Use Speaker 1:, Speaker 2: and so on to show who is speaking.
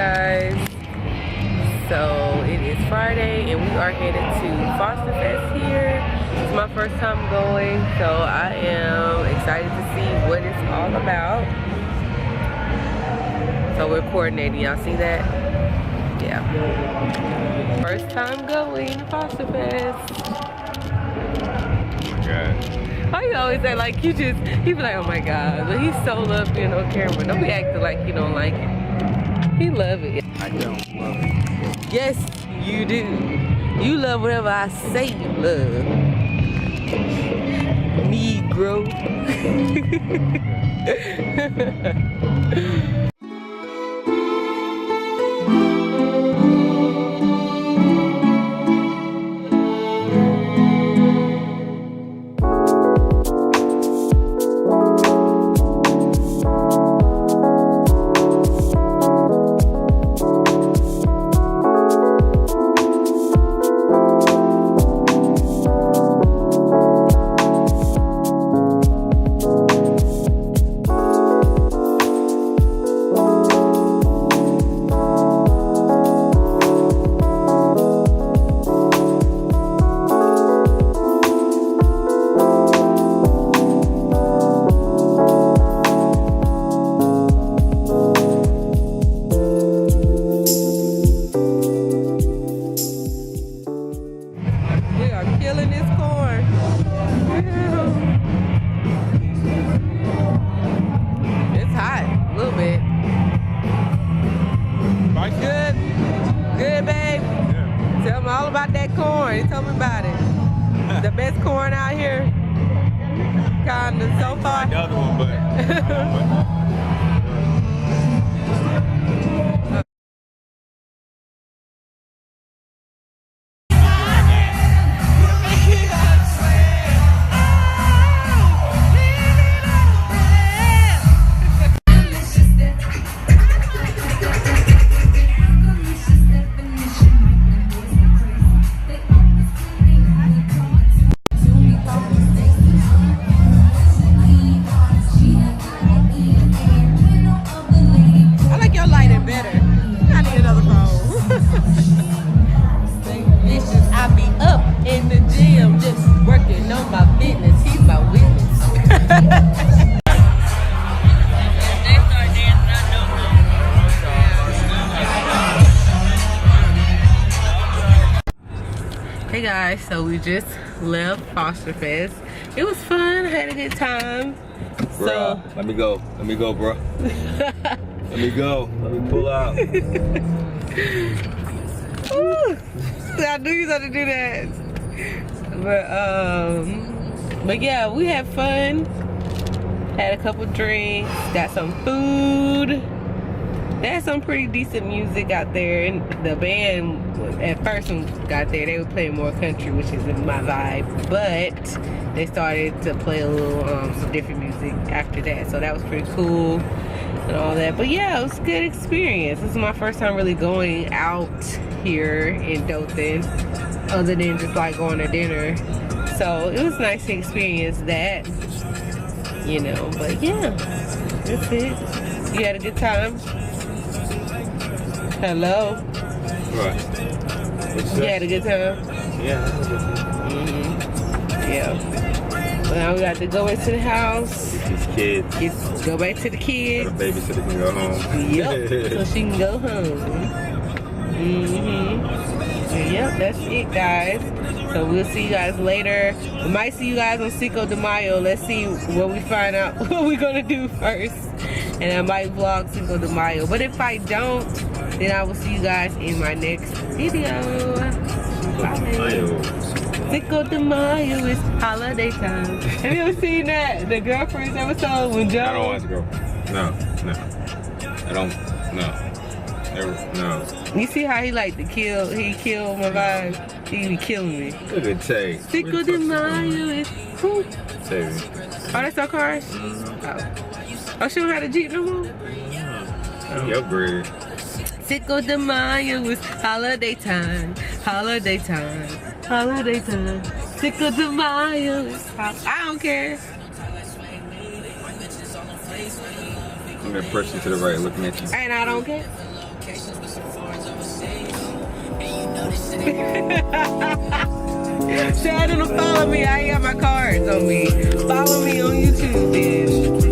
Speaker 1: guys, so it is Friday and we are headed to Foster Fest here. It's my first time going, so I am excited to see what it's all about. So we're coordinating, y'all see that? Yeah. First time going to Foster Fest.
Speaker 2: Oh my God.
Speaker 1: Why you always say like you just, he be like, oh my God, but he's so loved being on camera. Don't be acting like you don't like it. He love it.
Speaker 2: I don't love it.
Speaker 1: Yes, you do. You love whatever I say you love. Negro. Tell me about it. The best corn out here, kinda so far.
Speaker 2: The other one, but
Speaker 1: Hey guys, so we just left Foster Fest. It was fun, had a good time.
Speaker 2: Bruh,
Speaker 1: so
Speaker 2: let me go, bro. Let me go, let me pull out.
Speaker 1: Ooh, I knew you was gonna do that. But yeah, we had fun. Had a couple drinks, got some food. They had some pretty decent music out there, and the band, at first when we got there, they were playing more country, which isn't my vibe, but they started to play a little, some different music after that, so that was pretty cool and all that. But yeah, it was a good experience. This is my first time really going out here in Dothan, other than just like going to dinner. So it was nice to experience that, you know, but yeah, that's it. You had a good time? Hello.
Speaker 2: Right.
Speaker 1: You had a good time?
Speaker 2: Yeah, I had a good time.
Speaker 1: Yeah. Well, now we got to go into the house.
Speaker 2: Get these kids.
Speaker 1: Go back to the kids.
Speaker 2: So the babysitter can go home.
Speaker 1: Yep. So she can go home. Yep, that's it, guys. So we'll see you guys later. We might see you guys on Cinco de Mayo. Let's see what we find out what we're gonna do first. And I might vlog Cinco de Mayo. But if I don't, then I will see you guys in my next video. Bye. Cinco de Mayo is holiday time. Have you ever seen that? The Girlfriends episode when Joe...
Speaker 2: I don't want to go. No. I don't. No. No.
Speaker 1: You see how he like to kill, he killed my vibe? He be killing me.
Speaker 2: Look at Tay.
Speaker 1: Cinco de Mayo is cool.
Speaker 2: Tay.
Speaker 1: Oh, that's our cars? Oh, she don't have a Jeep no more?
Speaker 2: He upgraded.
Speaker 1: Cinco de Mayo is holiday time. Holiday time. Holiday time. Cinco de Mayo is I don't care.
Speaker 2: I'm that person to the right looking at you.
Speaker 1: And I don't care. Shannon will follow me. I ain't got my cards on me. Follow me on YouTube, bitch.